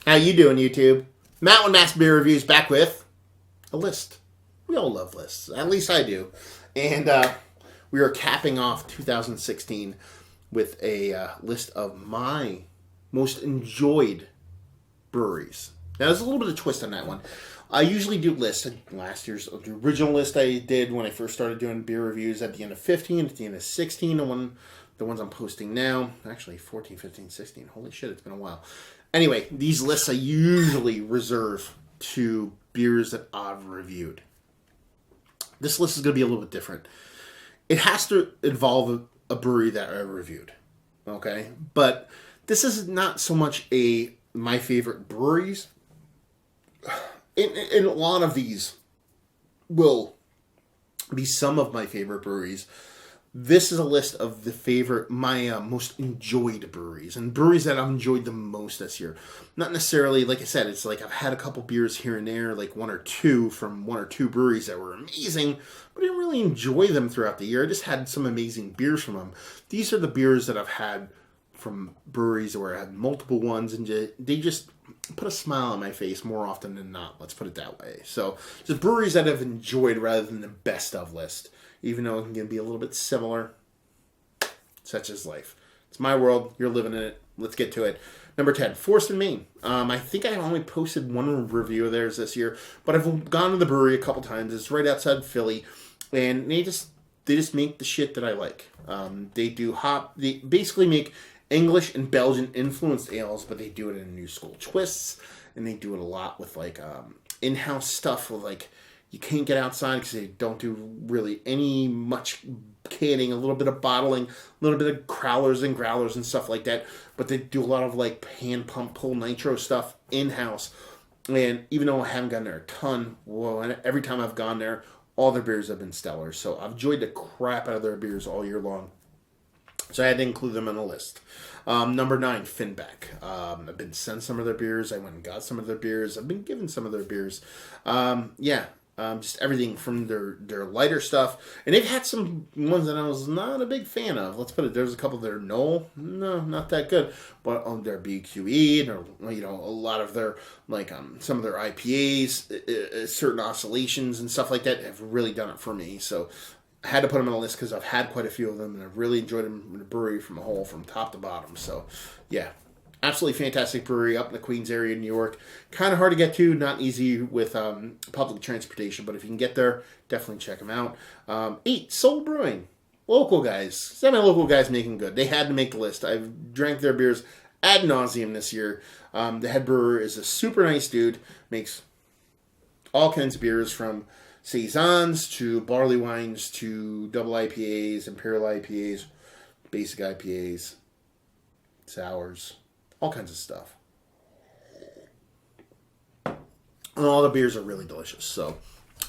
How you doing, YouTube? Matt with Mass Beer Reviews back with a list. We all love lists. At least I do. And we are capping off 2016 with a list of my most enjoyed breweries. Now, there's a little bit of twist on that one. I usually do lists. Last year's the original list I did when I first started doing beer reviews at the end of 15, at the end of 16, the ones I'm posting now. Actually, 14, 15, 16. Holy shit, it's been a while. Anyway, these lists I usually reserve to beers that I've reviewed. This list is going to be a little bit different. It has to involve a brewery that I reviewed. Okay? But this is not so much my favorite breweries. In a lot of these will be some of my favorite breweries. This is a list of my most enjoyed breweries and breweries that I've enjoyed the most this year. Not necessarily, like I said, it's like I've had a couple beers here and there, like one or two from one or two breweries that were amazing, but I didn't really enjoy them throughout the year. I just had some amazing beers from them. These are the beers that I've had from breweries where I had multiple ones, and they just put a smile on my face more often than not. Let's put it that way. So, just breweries that I've enjoyed rather than the best of list. Even though it can be a little bit similar. Such is life. It's my world. You're living in it. Let's get to it. Number 10, Forest and Maine. I think I only posted one review of theirs this year, but I've gone to the brewery a couple times. It's right outside Philly, and they just make the shit that I like. They basically make English and Belgian influenced ales, but they do it in new school twists, and they do it a lot with like in-house stuff with like. You can't get outside because they don't do really much canning, a little bit of bottling, a little bit of crowlers and growlers and stuff like that. But they do a lot of like hand pump pull nitro stuff in-house. And even though I haven't gone there a ton, every time I've gone there, all their beers have been stellar. So I've enjoyed the crap out of their beers all year long. So I had to include them on the list. Number 9, Finback. I've been sent some of their beers. I went and got some of their beers. I've been given some of their beers. Just everything from their lighter stuff. And they've had some ones that I was not a big fan of. Let's put it, there's a couple that are no, not that good. But on their BQE, or a lot of their, some of their IPAs, certain oscillations and stuff like that have really done it for me. So I had to put them on the list because I've had quite a few of them, and I've really enjoyed them in the brewery from top to bottom. So, yeah. Absolutely fantastic brewery up in the Queens area in New York. Kind of hard to get to, not easy with public transportation, but if you can get there, definitely check them out. 8, Soul Brewing. Local guys. Semi-local guys making good. They had to make the list. I've drank their beers ad nauseum this year. The head brewer is a super nice dude. Makes all kinds of beers from saisons to barley wines to double IPAs, imperial IPAs, basic IPAs, sours. All kinds of stuff. And all the beers are really delicious. So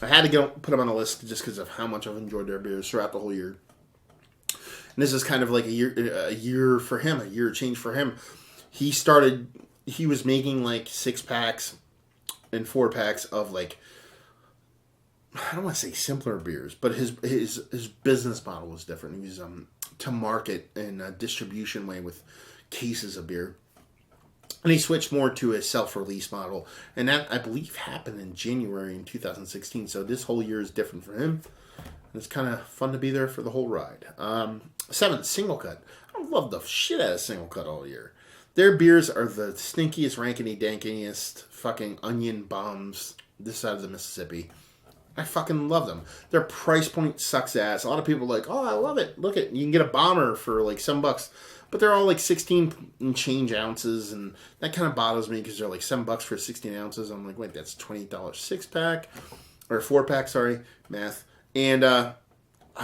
I had to put them on the list just because of how much I've enjoyed their beers throughout the whole year. And this is kind of like a year for him, a year change for him. He was making like 6-packs and 4-packs of like, I don't want to say simpler beers, but his business model was different. He was to market in a distribution way with cases of beer. And he switched more to a self-release model. And that, I believe, happened in January in 2016. So this whole year is different for him. And it's kind of fun to be there for the whole ride. 7, Single Cut. I love the shit out of Single Cut all year. Their beers are the stinkiest, rankiny-dankiest fucking onion bombs this side of the Mississippi. I fucking love them. Their price point sucks ass. A lot of people are like, oh, I love it. Look you can get a bomber for like $7. But they're all like 16 and change ounces, and that kind of bothers me because they're like $7 for 16 ounces. I'm like, wait, that's $20 6-pack or 4-pack, sorry, math. And I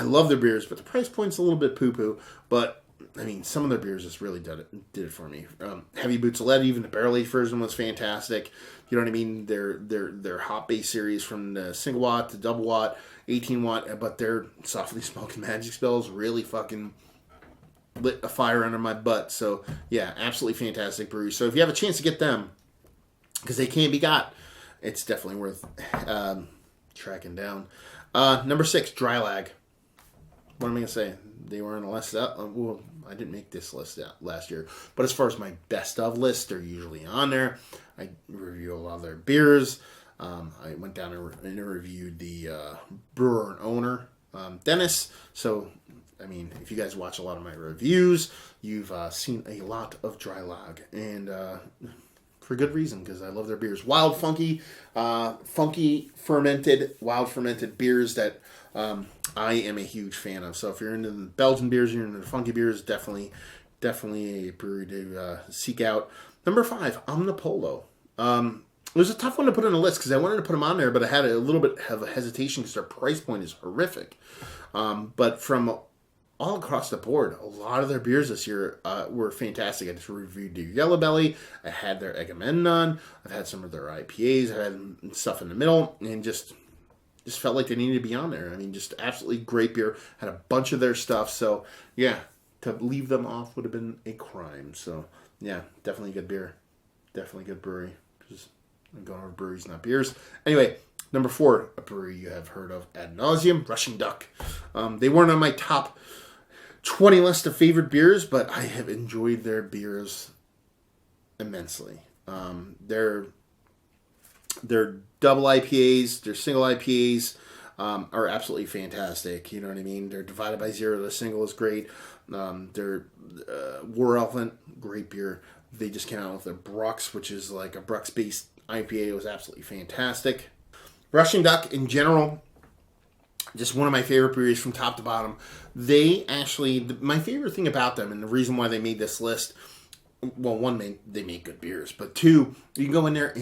love their beers, but the price point's a little bit poo-poo. But I mean, some of their beers just really did it for me. Heavy Boots of Lead, even the barrel aged version was fantastic. You know what I mean? Their hop base series from the single watt to double watt, 18 watt, but their softly smoking magic spells really fucking lit a fire under my butt. So yeah, absolutely fantastic brewery. So if you have a chance to get them, because they can't be got, it's definitely worth tracking down. Number 6, Dry Lag. What am I gonna say? They were on a list. Well, I didn't make this list last year, but as far as my best of list, they're usually on there. I review a lot of their beers. I went down and reviewed the brewer and owner, Dennis. So, I mean, if you guys watch a lot of my reviews, you've seen a lot of dry lag. And for good reason, because I love their beers. Wild, funky, fermented, wild fermented beers that I am a huge fan of. So if you're into the Belgian beers, you're into the funky beers, definitely a brewery to seek out. Number 5, Omnipolo. It was a tough one to put on the list because I wanted to put them on there, but I had a little bit of a hesitation because their price point is horrific. But from all across the board, a lot of their beers this year were fantastic. I just reviewed their Yellow Belly. I had their Agamemnon. I've had some of their IPAs. I had stuff in the middle, and just felt like they needed to be on there. I mean, just absolutely great beer. Had a bunch of their stuff. So, yeah, to leave them off would have been a crime. So, yeah, definitely good beer. Definitely good brewery. Just I'm going over breweries, not beers. Anyway, number 4, a brewery you have heard of ad nauseum, Rushing Duck. They weren't on my top 20 list of favorite beers, but I have enjoyed their beers immensely. Their double IPAs, their single IPAs are absolutely fantastic. You know what I mean? They're divided by 0. The single is great. Their War Elephant, great beer. They just came out with their Brux, which is like a Brux-based IPA. It was absolutely fantastic. Rushing Duck, in general, just one of my favorite breweries from top to bottom. They actually, my favorite thing about them, and the reason why they made this list, well, one, they make good beers, but 2, you can go in there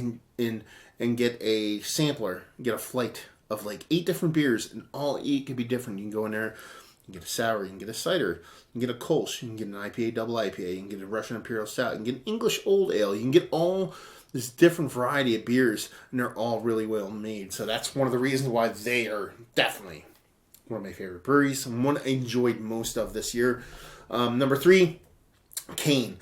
and get a sampler, get a flight of like 8 different beers, and all 8 could be different. You can go in there, you can get a sour, you can get a cider, you can get a Kolsch, you can get an IPA, double IPA, you can get a Russian Imperial Stout, you can get an English Old Ale, you can get all this different variety of beers, and they're all really well made. So that's one of the reasons why they are definitely one of my favorite breweries, and one I enjoyed most of this year. Number 3, Kane.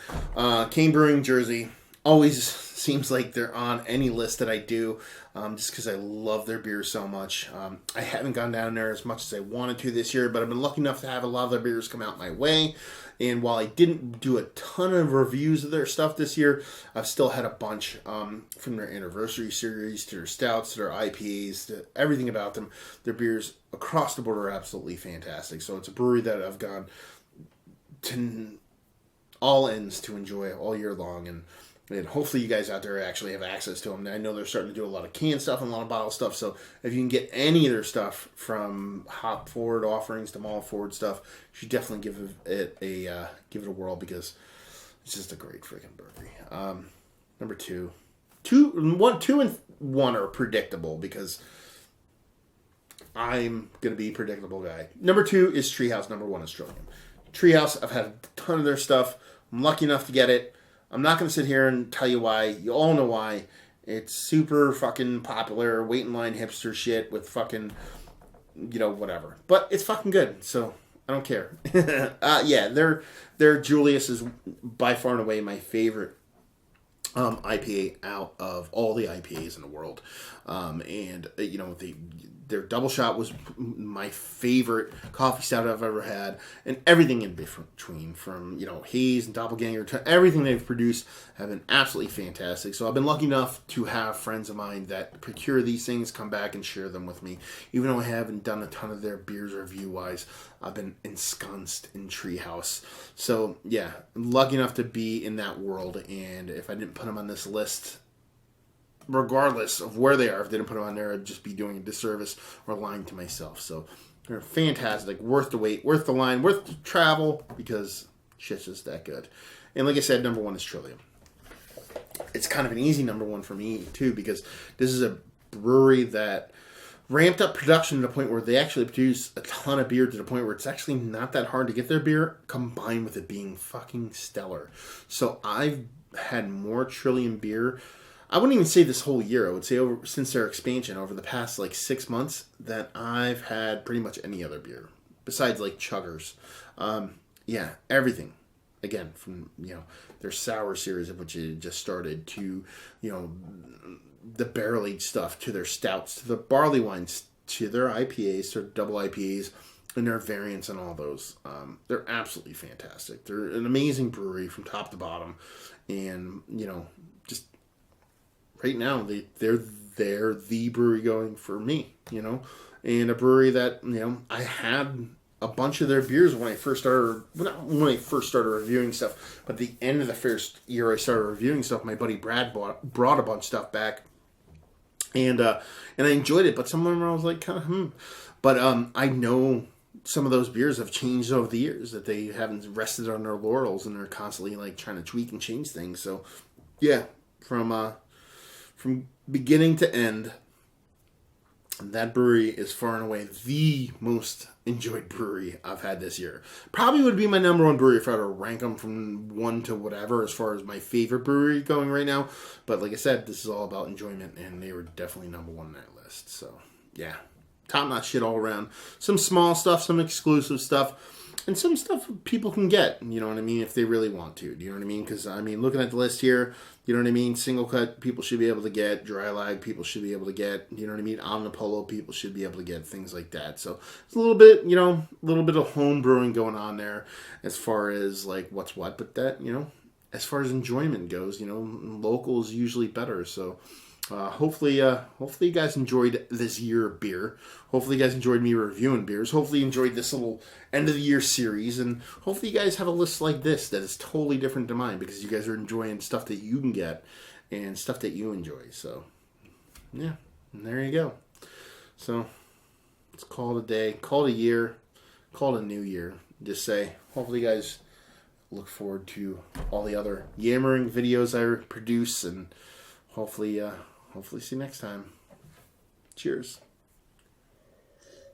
Kane Brewing, Jersey. Always seems like they're on any list that I do, just because I love their beer so much. I haven't gone down there as much as I wanted to this year, but I've been lucky enough to have a lot of their beers come out my way. And while I didn't do a ton of reviews of their stuff this year, I've still had a bunch from their anniversary series to their stouts to their IPAs to everything about them. Their beers across the board are absolutely fantastic. So it's a brewery that I've gone to all ends to enjoy all year long, and hopefully you guys out there actually have access to them. I know they're starting to do a lot of canned stuff and a lot of bottle stuff, so if you can get any of their stuff, from hop forward offerings to malt forward stuff, you should definitely give it a whirl, because it's just a great freaking brewery. Number 2 and 1 are predictable, because I'm gonna be a predictable guy. Number 2 is Treehouse. Number 1 is Trillium. Treehouse, I've had a ton of their stuff. I'm lucky enough to get it. I'm not going to sit here and tell you why. You all know why. It's super fucking popular, wait in line hipster shit with fucking, whatever. But it's fucking good, so I don't care. Yeah, their Julius is by far and away my favorite IPA out of all the IPAs in the world. And their double shot was my favorite coffee stout I've ever had, and everything in between, from haze and doppelganger to everything they've produced have been absolutely fantastic. So I've been lucky enough to have friends of mine that procure these things, come back and share them with me. Even though I haven't done a ton of their beers review wise, I've been ensconced in Treehouse. So yeah, I'm lucky enough to be in that world, and if I didn't put them on this list, regardless of where they are, if they didn't put them on there, I'd just be doing a disservice or lying to myself. So they're fantastic, worth the wait, worth the line, worth the travel, because shit's just that good. And like I said, number 1 is Trillium. It's kind of an easy number 1 for me too, because this is a brewery that ramped up production to the point where they actually produce a ton of beer, to the point where it's actually not that hard to get their beer, combined with it being fucking stellar. So I've had more Trillium beer, I wouldn't even say this whole year, I would say since their expansion over the past 6 months, that I've had pretty much any other beer besides chuggers. Yeah, everything. Again, from their sour series, of which it just started, to the barrel aged stuff, to their stouts, to the barley wines, to their IPAs, to double IPAs, and their variants and all those. They're absolutely fantastic. They're an amazing brewery from top to bottom, and just right now they're the brewery going for me, and a brewery that I had a bunch of their beers when I first started. Well, not when I first started reviewing stuff, but the end of the first year I started reviewing stuff, my buddy Brad brought a bunch of stuff back, and I enjoyed it. But some of them I was like, kind of, But I know some of those beers have changed over the years, that they haven't rested on their laurels and they're constantly like trying to tweak and change things. So yeah, from beginning to end, that brewery is far and away the most enjoyed brewery I've had this year. Probably would be my number one brewery if I were to rank them from one to whatever as far as my favorite brewery going right now. But like I said, this is all about enjoyment, and they were definitely number one on that list. So yeah, top-notch shit all around. Some small stuff, some exclusive stuff, and some stuff people can get, you know what I mean, if they really want to. Do you know what I mean? Because, I mean, looking at the list here, you know what I mean, single cut people should be able to get, dry lag people should be able to get, you know what I mean, Omnipolo people should be able to get, things like that. So it's a little bit, a little bit of home brewing going on there as far as, like, what's what. But that, as far as enjoyment goes, local is usually better. So hopefully you guys enjoyed this year of beer. Hopefully you guys enjoyed me reviewing beers. Hopefully you enjoyed this little end of the year series, and hopefully you guys have a list like this that is totally different to mine, because you guys are enjoying stuff that you can get and stuff that you enjoy. So yeah, and there you go. So let's call it a day, call it a year, call it a new year. Just say hopefully you guys look forward to all the other yammering videos I produce, and hopefully see you next time. Cheers.